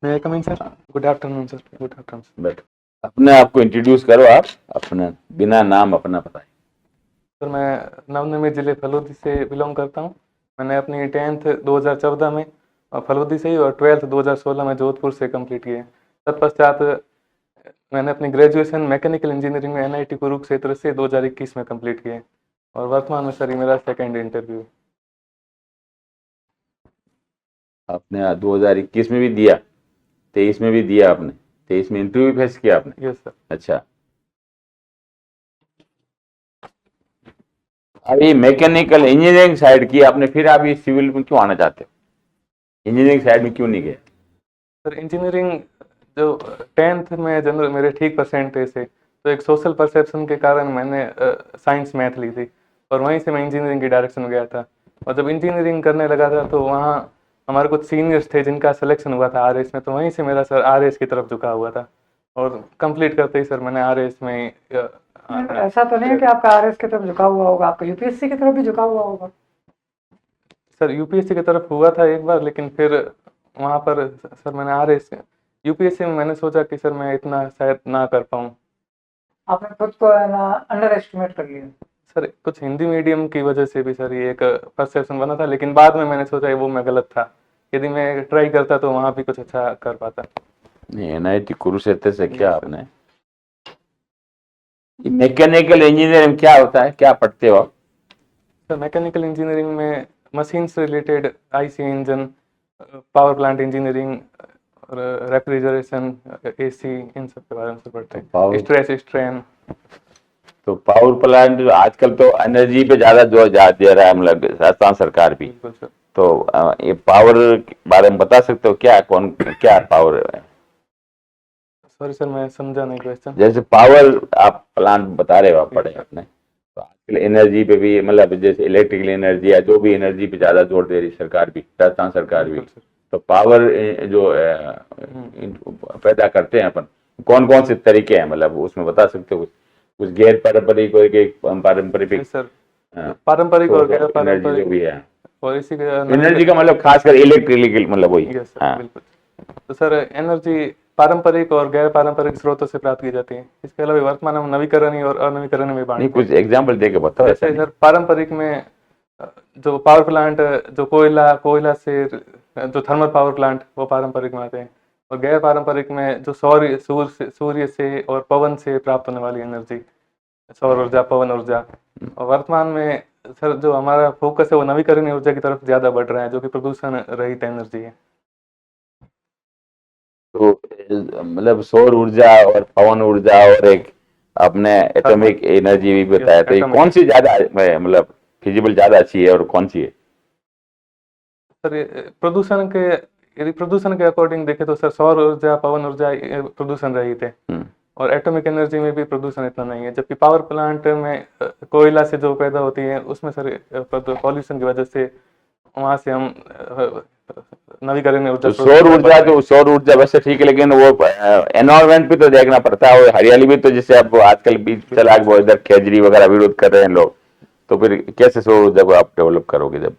मैं coming sir. Good afternoon sir. Good afternoon बैठो। अपने आप को इंट्रोड्यूस करो, आप अपना बिना नाम अपना बताएं। सर। मैं नवनिर्मित जिले फलौदी से बिलोंग करता हूँ। मैंने अपनी 10th 2014 में फलौदी से ही और 12th 2016 में जोधपुर से कंप्लीट किए। तत्पश्चात मैंने अपनी ग्रेजुएशन मैकेनिकल इंजीनियरिंग में NIT कुरुक्षेत्र से 2021 में कंप्लीट किए और वर्तमान में सर ये मेरा सेकेंड इंटरव्यू। आपने 2021 में भी दिया, 23 में भी दिया आपने, 23 में इंटरव्यू फेस किया आपने? Yes sir. अच्छा, अभी मैकेनिकल इंजीनियरिंग साइड की आपने, फिर आप ये सिविल में क्यों आना चाहते हो? इंजीनियरिंग साइड में क्यों नहीं गए? सर इंजीनियरिंग जो 10th में जनरल मेरे ठीक परसेंटेज थे, तो एक सोशल परसेप्शन के कारण मैंने साइंस मैथ ली थी और वहीं से मैं इंजीनियरिंग की डायरेक्शन में गया था। और जब इंजीनियरिंग करने लगा था तो वहाँ हमारे कुछ सीनियर्स थे जिनका सिलेक्शन हुआ था RS में, तो वहीं से मेरा सर RS की तरफ झुका हुआ था और कंप्लीट करते ही सर मैंने RS में ऐसा तो नहीं है कि आपका RS की तरफ झुका हुआ होगा, आपका UPSC की तरफ भी झुका हुआ होगा? सर UPSC की तरफ हुआ था एक बार, लेकिन फिर वहाँ पर सर मैंने RS UPSC में मैंने सोचा कि सर मैं इतना शायद ना कर पाऊँ। आपने खुद को है ना अंडर एस्टिमेट कर लिया। सर कुछ हिंदी मीडियम की वजह से भी सर ये एक परसेप्शन बना था, लेकिन बाद में मैंने सोचा वो मैं गलत था। यदि मैं ट्राई करता तो वहाँ भी कुछ अच्छा कर पाता। नहीं, NIT कुरुक्षेत्र से क्या Yes, sir. आपने? मैकेनिकल इंजीनियरिंग क्या होता है, क्या पढ़ते हो आप? सर मैकेनिकल इंजीनियरिंग में मशीन से related IC engine, power plant engineering, refrigeration, AC, इन सब के बारे में सर पढ़ते हैं। Stress strain. तो पावर प्लांट आजकल तो एनर्जी पे ज्यादा जोर दे रहा है, मतलब राजस्थान सरकार भी। बिल्कुल सर। तो ये पावर के बारे में बता सकते हो, क्या कौन क्या पावर है? सॉरी सर मैं समझा नहीं क्वेश्चन। जैसे पावर आप प्लांट बता रहे हो, आप पढ़े आपने, तो आजकल एनर्जी पे भी, मतलब जैसे इलेक्ट्रिकल एनर्जी है, जो भी एनर्जी पे ज्यादा जोर दे रही सरकार भी, राजस्थान सरकार भी। बिल्कुल सर। तो पावर जो पैदा करते हैं अपन, कौन कौन से तरीके हैं, मतलब उसमें बता सकते हो? कुछ गैर पारंपरिक और एक पारंपरिक? Yes, sir. पारंपरिक और गैर एनर्जी जो भी पारंपरिक है, और इसी के एनर्जी का मतलब खासकर इलेक्ट्रिकल, मतलब वही। यस सर हाँ, बिल्कुल। तो सर एनर्जी पारंपरिक और गैर पारंपरिक स्रोतों से प्राप्त की जाती है। इसके अलावा वर्तमान में नवीकरणीय और अनवीकरणीय में नहीं बांटते कुछ हैं। एग्जाम्पल दे के बताओ। ऐसा जैसे नहीं। सर पारंपरिक में जो पावर प्लांट, जो कोयला कोयला से जो थर्मल पावर प्लांट, वो पारंपरिक में आते हैं। और गैर पारंपरिक में जो सूर्य से और पवन से प्राप्त होने वाली एनर्जी, सौर ऊर्जा, पवन ऊर्जा। और वर्तमान में सर जो हमारा फोकस है वो नवीकरणीय ऊर्जा की तरफ ज्यादा बढ़ रहा है, जो कि प्रदूषण रहित एनर्जी है। तो मतलब सौर ऊर्जा और पवन ऊर्जा और एक आपने एटॉमिक एनर्जी भी बताया, तो ये atomic कौन सी ज्यादा मतलब फिजिबल ज्यादा अच्छी है और कौन सी है? सर ये प्रदूषण के, यदि प्रदूषण के अकॉर्डिंग देखें तो सर सौर ऊर्जा, पवन ऊर्जा ये प्रदूषण रहित है और एटॉमिक एनर्जी में भी प्रदूषण इतना नहीं है। जबकि पावर प्लांट में कोयला से जो पैदा होती है उसमें सर पॉल्यूशन की वजह से वहां से हम नवीकरणीय ऊर्जा तो स्रोत की तरफ बढ़ रहे हैं। सौर ऊर्जा वैसे ठीक है, लेकिन वो एनवायरमेंट भी तो देखना पड़ता है, और हरियाली भी तो, जैसे अब आजकल बीच चला वो इधर खेजड़ी वगैरह विरोध कर रहे हैं लोग, तो फिर कैसे सौर ऊर्जा को आप डेवलप करोगे जब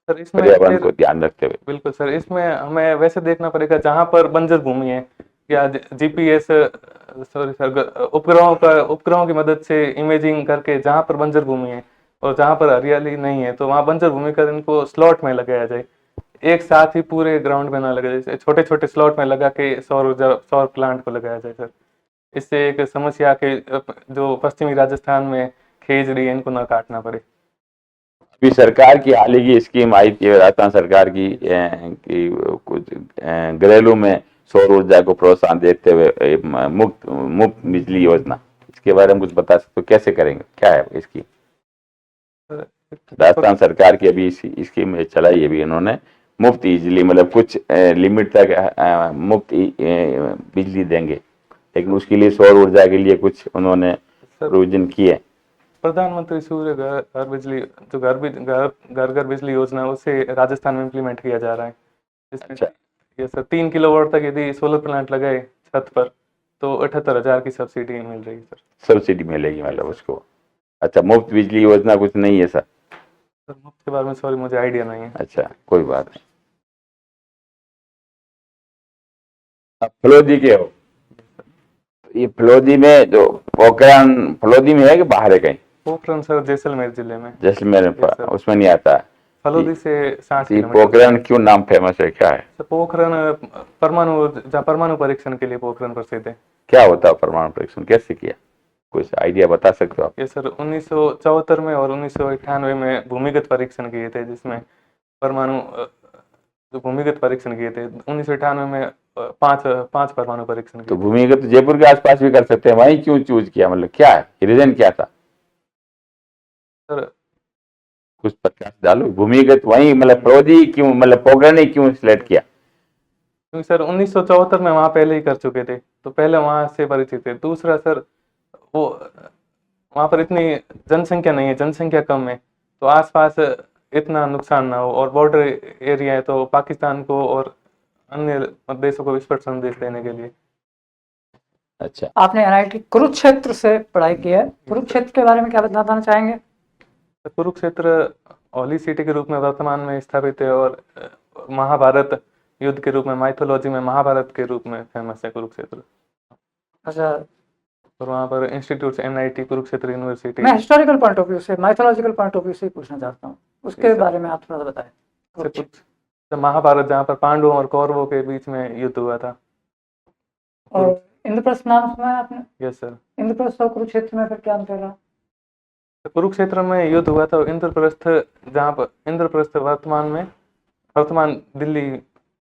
सर इसमें पर्यावरण फिर को ध्यान रखते हुए? बिल्कुल सर, इसमें हमें वैसे देखना पड़ेगा जहाँ पर बंजर भूमि है या GPS, सॉरी सर, उपग्रहों की मदद से इमेजिंग करके जहाँ पर बंजर भूमि है और जहाँ पर हरियाली नहीं है, तो वहाँ बंजर भूमि का इनको स्लॉट में लगाया जाए। एक साथ ही पूरे ग्राउंड में ना लगाया जाए, छोटे छोटे स्लॉट में लगा के सौर प्लांट को लगाया जाए सर। इससे एक समस्या के जो पश्चिमी राजस्थान में खेजड़ी है, इनको ना काटना पड़े। अभी सरकार की हाल ही की स्कीम आई थी राजस्थान सरकार की, कि कुछ घरेलू में सौर ऊर्जा को प्रोत्साहन देते हुए मुफ्त मुफ्त बिजली योजना, इसके बारे में कुछ बता सकते हो? कैसे करेंगे, क्या है इसकी? राजस्थान सरकार की अभी स्कीम चलाई है अभी इन्होंने, मुफ्त बिजली, मतलब कुछ लिमिट तक मुफ्त बिजली देंगे, लेकिन उसके लिए सौर ऊर्जा के लिए कुछ उन्होंने प्रोविजन किए। प्रधानमंत्री सूर्य घर बिजली, जो घर घर बिजली योजना, उसे राजस्थान में इम्प्लीमेंट किया जा रहा है। इसमें अच्छा। ये सर 3 किलोवाट तक यदि सोलर प्लांट लगाए छत पर तो 78,000 की सब्सिडी मिल रही है सर। सब्सिडी मिलेगी मतलब उसको? अच्छा, मुफ्त बिजली योजना कुछ नहीं है सर? सर मुफ्त के बारे में सॉरी मुझे आइडिया नहीं है। अच्छा, कोई बात नहीं। आप फलोदी के हो, ये फलोदी में जो पोखरण फलोदी में है कि बाहर है कहीं? पोखरण सर जैसलमेर जिले में। जैसलमेर में Yes, sir. उसमें नहीं आता? फलोदी से 60 ये किलोमीटर। पोखरण क्यों नाम फेमस है, क्या है? सर पोखरण परमाणु, जहाँ परमाणु परीक्षण के लिए पोखरण प्रसिद्ध है। क्या होता है परमाणु परीक्षण, कैसे किया, कुछ आइडिया बता सकते हो आप? ये सर 1974 में और 1998 में भूमिगत परीक्षण किए थे, जिसमें परमाणु जो भूमिगत परीक्षण किए थे 1998 में पांच परमाणु परीक्षण तो किए थे। भूमिगत जयपुर के आसपास भी कर सकते हैं, वहीं क्यों चूज किया, मतलब क्या है रीजन, क्या था? सर कुछ प्रकाश डालो, भूमिगत वहीं मतलब फलोदी क्यों, मतलब पोखरण ही क्यों सिलेक्ट किया? क्योंकि सर 1974 में वहाँ पहले ही कर चुके थे, तो पहले वहाँ से परिचित थे। दूसरा सर वो वहाँ पर इतनी जनसंख्या नहीं है, जनसंख्या कम है, तो आसपास इतना नुकसान ना हो, और बॉर्डर एरिया है तो पाकिस्तान को और अन्य देशों को विस्फोट संदेश देने के लिए। अच्छा, आपने NIT कुरुक्षेत्र से पढ़ाई की है, कुरुक्षेत्र के बारे में क्या बताना चाहेंगे? तो कुरुक्षेत्र होली सिटी के रूप में वर्तमान में स्थापित है, और महाभारत युद्ध के रूप में, माइथोलॉजी में महाभारत के रूप में फेमस है कुरुक्षेत्र। अच्छा, और वहाँ पर इंस्टीट्यूट NIT कुरुक्षेत्र यूनिवर्सिटी। मैं हिस्टोरिकल पॉइंट ऑफ व्यू से, माइथोलॉजिकल पॉइंट ऑफ व्यू से पूछना चाहता हूँ, उसके बारे में आप थोड़ा बताएं। से कुछ तो महाभारत जहाँ पर पांडवों और कौरवों के बीच में युद्ध हुआ था। और इंद्रप्रस्थ नाम सुना है आपने? Yes sir. इंद्रप्रस्थ और कुरुक्षेत्र में फिर क्या अंतर रहा? तो कुरुक्षेत्र में युद्ध हुआ था, इंद्रप्रस्थ जहाँ पर इंद्रप्रस्थ वर्तमान दिल्ली,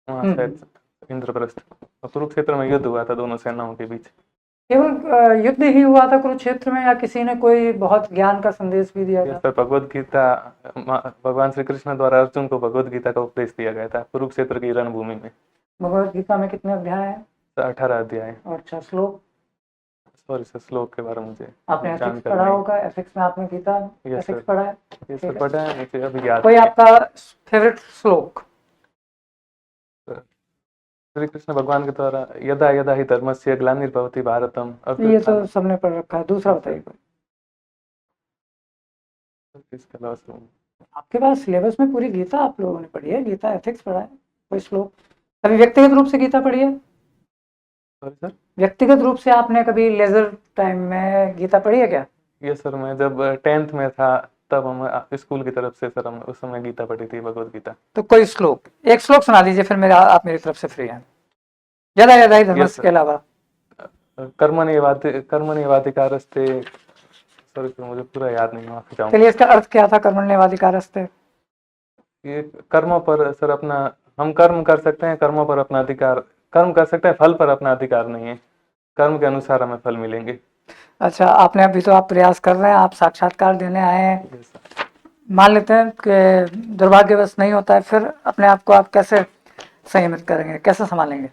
वहाँ शायद इंद्रप्रस्थ, और कुरुक्षेत्र में युद्ध हुआ था दोनों सेनाओं के बीच। केवल युद्ध ही हुआ था कुरुक्षेत्र में, या किसी ने कोई बहुत ज्ञान का संदेश भी दिया था? सर भगवद गीता, भगवान श्री कृष्ण द्वारा अर्जुन को भगवद गीता का उपदेश दिया गया था कुरुक्षेत्र की रणभूमि में। भगवद गीता में कितने अध्याय हैं? 18 अध्याय। और 6 श्लोक? सॉरी सर, श्लोक के बारे में मुझे आपने एथिक्स जानकारी पढ़ा नहीं। होगा, एथिक्स में आपने गीता Yes, एथिक्स sir. पढ़ा है? ये सर पढ़ा है, मुझे अभी याद कोई नहीं है। आपका फेवरेट श्लोक? श्री कृष्ण भगवान के द्वारा यदा यदा ही धर्मस्य ग्लानिर्भवति भारतम। ये तो सबने पढ़ रखा है, दूसरा बताइए कोई। इसके अलावा सर आपके पास सिलेबस में पूरी गीता आप लोगों ने पढ़ी है, गीता एथिक्स पढ़ा है, कोई श्लोक? कभी व्यक्तिगत रूप से गीता पढ़ी है? Sorry sir. व्यक्तिगत रूप से आपने कभी लेजर टाइम में गीता पढ़ी है क्या? ये सर मैं जब 10th में था तब हम स्कूल की तरफ से सर हम उस समय गीता पढ़ी थी, भगवद गीता। तो कोई श्लोक, एक श्लोक सुना दीजिए, फिर आप मेरी तरफ से फ्री हैं। यदा यदा ही धर्मस्य के अलावा। कर्मणि वाधिकारस्ते, सॉरी सर मुझे पूरा याद नहीं, माफी चाहूंगा। चलिए, इसका अर्थ क्या था कर्मण्येवाधिकारस्ते? ये कर्मों पर सर अपना, हम कर्म कर सकते हैं, कर्मों पर अपना अधिकार, कर्म कर सकते हैं, फल पर अपना अधिकार नहीं है, कर्म के अनुसार हमें फल मिलेंगे। अच्छा, आपने अभी तो आप प्रयास कर रहे हैं, आप साक्षात्कार देने आए हैं, Yes, sir. मान लेते हैं कि दुर्भाग्यवश नहीं होता है, फिर अपने आप को आप कैसे संयमित करेंगे, कैसे संभालेंगे?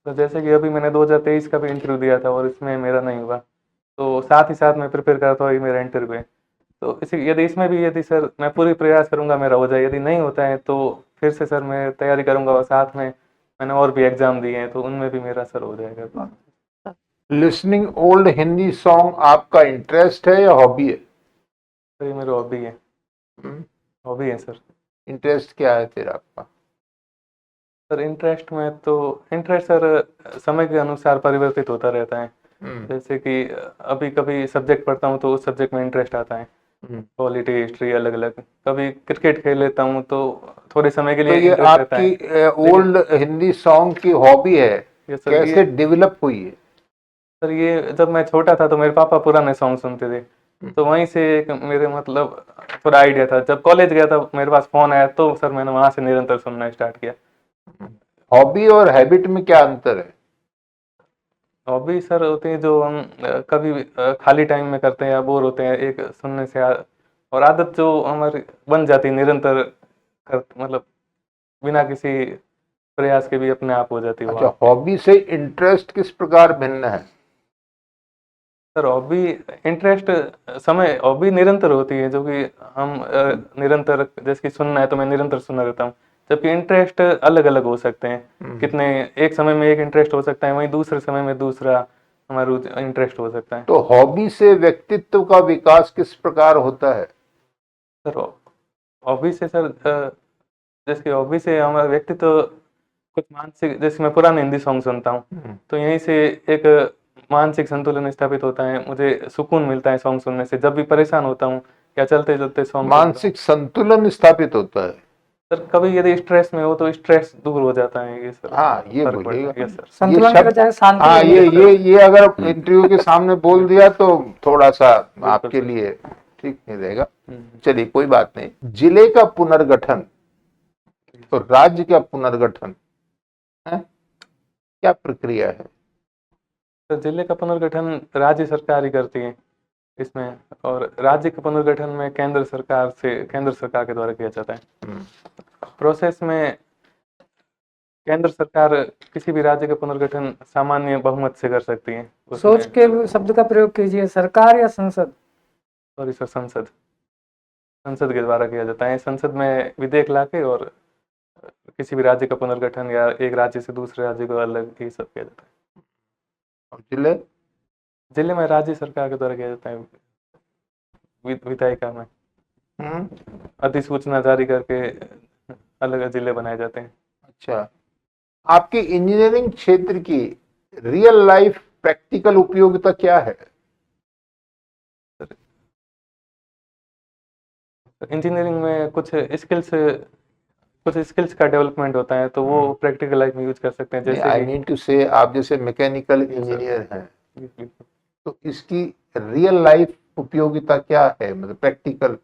तो जैसे कि अभी मैंने 2023 का भी इंटरव्यू दिया था और इसमें मेरा नहीं हुआ, तो साथ ही साथ मैं प्रिपेयर करता हुआ मेरा इंटरव्यू है, तो इसी यदि इसमें भी यदि सर मैं पूरी प्रयास करूंगा मेरा हो जाए, यदि नहीं होता है तो फिर से सर मैं तैयारी करूंगा, और साथ में मैंने और भी एग्जाम दिए हैं तो उनमें भी मेरा सर हो जाएगा। लिसनिंग ओल्ड हिंदी सॉन्ग आपका इंटरेस्ट है या हॉबी है? सर ये मेरी हॉबी है, हॉबी है सर। इंटरेस्ट क्या है तेरा आपका? सर इंटरेस्ट में तो, इंटरेस्ट सर समय के अनुसार परिवर्तित होता रहता है, जैसे कि अभी कभी सब्जेक्ट पढ़ता हूँ तो उस सब्जेक्ट में इंटरेस्ट आता है, पॉलिटी हिस्ट्री अलग अलग, कभी क्रिकेट खेल लेता हूँ तो थोड़े समय के तो लिए ये इंटरेस्ट रहता है। आपकी ओल्ड हिंदी सॉन्ग की हॉबी है, ये सर कैसे डेवलप हुई है? सर ये जब मैं छोटा था तो मेरे पापा पुराने सॉन्ग सुनते थे, तो वहीं से एक मेरे मतलब थोड़ा आइडिया था। जब कॉलेज गया था मेरे पास फोन आया तो सर मैंने वहां से निरंतर सुनना स्टार्ट किया। हॉबी और हैबिट में क्या अंतर है? हॉबी सर होती है जो हम कभी खाली टाइम में करते हैं या बोर होते हैं, एक सुनने से और आदत जो हमारी बन जाती है निरंतर मतलब बिना किसी प्रयास के भी अपने आप हो जाती है। अच्छा, हॉबी से इंटरेस्ट किस प्रकार भिन्न है? सर हॉबी इंटरेस्ट समय, हॉबी निरंतर होती है जो कि हम निरंतर, जैसे कि सुनना है तो मैं निरंतर सुनना रहता हूँ, जबकि इंटरेस्ट अलग अलग हो सकते हैं। कितने एक समय में एक इंटरेस्ट हो सकता है, वहीं दूसरे समय में दूसरा हमारा इंटरेस्ट हो सकता है। तो हॉबी से व्यक्तित्व का विकास किस प्रकार होता है? सर हॉबी से सर जैसे कि हॉबी से हमारा व्यक्तित्व कुछ मानसिक, जैसे मैं पुराने हिंदी सॉन्ग सुनता हूँ तो यहीं से एक मानसिक संतुलन स्थापित होता है, मुझे सुकून मिलता है सॉन्ग सुनने से। जब भी परेशान होता हूँ या चलते चलते सॉन्ग सुनता हूँ, मानसिक संतुलन स्थापित होता है। सर कभी यदि स्ट्रेस में हो तो स्ट्रेस दूर हो जाता है, ये सर हाँ, ये फर्क पड़ता बोलिएगा। है। Yes sir. संतुलन ये के शब्द- बजाय शांति हाँ, होनी चाहिए। ये अगर इंटरव्यू के सामने बोल दिया तो थोड़ा सा आपके सर। लिए ठीक नहीं रहेगा। चलिए, कोई बात नहीं। जिले का पुनर्गठन और राज्य का पुनर्गठन है, क्या प्रक्रिया है? तो जिले का पुनर्गठन राज्य सरकार ही करती है इसमें, और राज्य के पुनर्गठन में केंद्र सरकार के द्वारा किया जाता है। प्रोसेस में केंद्र सरकार किसी भी राज्य का पुनर्गठन सामान्य बहुमत से कर सकती है। सोच के शब्द का प्रयोग कीजिए, सरकार या संसद? सॉरी सर, संसद के द्वारा किया जाता है। संसद में विधेयक लाके और किसी भी राज्य का पुनर्गठन या एक राज्य से दूसरे राज्य को अलग, ये सब किया जाता है। और जिले में राज्य सरकार के द्वारा किया जाता है, विधायिका में अधिसूचना जारी करके अलग जिले बनाए जाते हैं। अच्छा, आपके इंजीनियरिंग क्षेत्र की रियल लाइफ प्रैक्टिकल उपयोगिता क्या है? इंजीनियरिंग में कुछ स्किल्स का डेवलपमेंट होता है, तो वो प्रैक्टिकल लाइफ में यूज कर सकते हैं। जैसे आई मीन टू से, आप जैसे मैकेनिकल इंजीनियर हैं तो इसकी रियल लाइफ उपयोगिता क्या है? मतलब प्रैक्टिकल,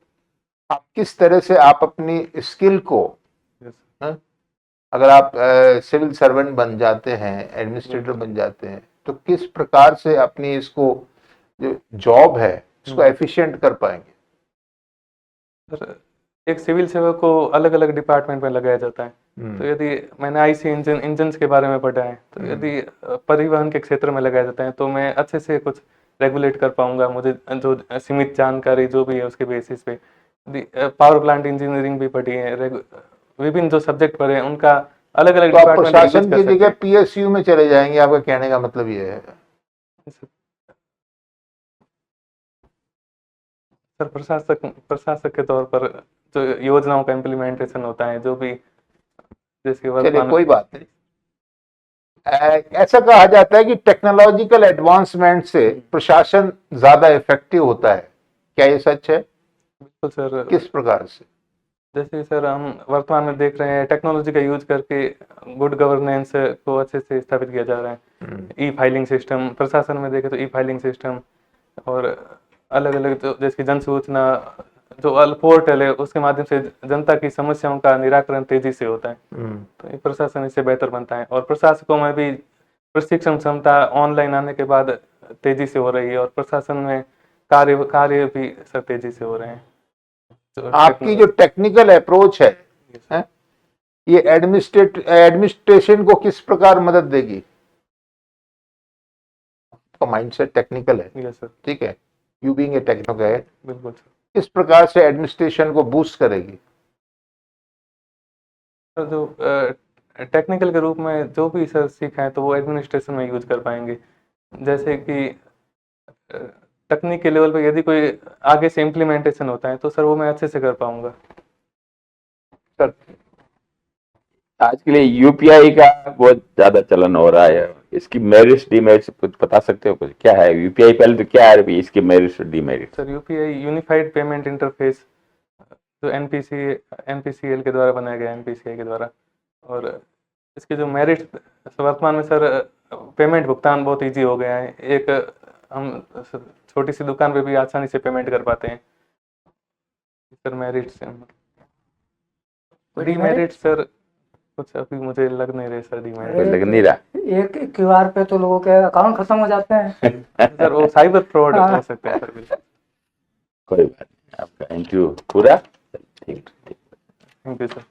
आप किस तरह से आप अपनी स्किल को, अगर आप सिविल सर्वेंट बन जाते हैं, एडमिनिस्ट्रेटर बन जाते हैं, तो किस प्रकार से अपनी इसको जो जॉब है इसको एफिशिएंट कर पाएंगे? एक सिविल सेवक को अलग अलग डिपार्टमेंट में लगाया जाता है। तो यदि मैंने आईसी इंजन के बारे में पढ़ा है, तो यदि परिवहन के क्षेत्र में लगाया जाता है तो मैं अच्छे से कुछ रेगुलेट कर पाऊंगा। मुझे जो सीमित जानकारी जो भी है उसके बेसिस पे, पावर प्लांट इंजीनियरिंग भी पढ़ी है, विभिन्न जो सब्जेक्ट पढ़े हैं उनका अलग अलग तो आप प्रशासन की जगह पीएसयू में चले जाएंगे, आपका कहने का मतलब ये है? सर प्रशासक के तौर पर जो योजनाओं का इम्प्लीमेंटेशन होता है, जो भी जैसे चलिए, कोई बात नहीं। ऐसा कहा जाता है कि टेक्नोलॉजिकल एडवांसमेंट से प्रशासन ज्यादा इफेक्टिव होता है, क्या ये सच है? बिल्कुल सर। किस प्रकार से? जैसे सर हम वर्तमान में देख रहे हैं, टेक्नोलॉजी का यूज करके गुड गवर्नेंस को अच्छे से स्थापित किया जा रहा है। ई फाइलिंग सिस्टम, प्रशासन में देखें तो ई फाइलिंग सिस्टम, और अलग अलग जो जैसे जन सूचना जो पोर्टल है उसके माध्यम से जनता की समस्याओं का निराकरण तेजी से होता है। तो ये प्रशासन इससे बेहतर बनता है, और प्रशासकों में भी प्रशिक्षण क्षमता ऑनलाइन आने के बाद तेजी से हो रही है, और प्रशासन में कार्य भी सर तेजी से हो रहे हैं। आपकी जो टेक्निकल अप्रोच है, ये एडमिनिस्ट्रेशन को किस प्रकार मदद देगी? आपका माइंडसेट टेक्निकल है, यस सर। ठीक है, यू बीइंग ए टेक्नोक्रेट, बिल्कुल सर। किस प्रकार से एडमिनिस्ट्रेशन को बूस्ट करेगी? सर जो टेक्निकल के रूप में जो भी सर सीखा है तो वो एडमिनिस्ट्रेशन में यूज कर पाएंगे। जैसे कि तकनीक के लेवल पे यदि कोई आगे से इम्प्लीमेंटेशन होता है तो सर वो मैं अच्छे से कर पाऊंगा। सर, आज के लिए यूपीआई का बहुत ज्यादा चलन हो रहा है, इसकी मेरिट्स डीमेरिट्स कुछ बता सकते हो? कुछ क्या है यूपीआई, पहले तो क्या है अभी इसके मेरिट्स और demerits? Sir UPI unified payment interface जो एनपीसीएल के द्वारा बनाया गया, एनपीसीआई के द्वारा। और इसके जो मेरिट्स वर्तमान में सर, पेमेंट भुगतान बहुत इजी हो गया है। एक हम छोटी सी दुकान पे भी आसानी से पेमेंट कर पाते हैं सर। मेरिट्स, डीमेरिट सर कुछ अभी मुझे लग नहीं रहे सर। डीमेरिट लग नहीं रहा। एक क्यूआर पे तो लोगों के अकाउंट खत्म हो जाते हैं सर, वो साइबर फ्रॉड हो सकते हैं सर। कोई बात नहीं, आपका इंटरव्यू पूरा ठीक। Thank you sir.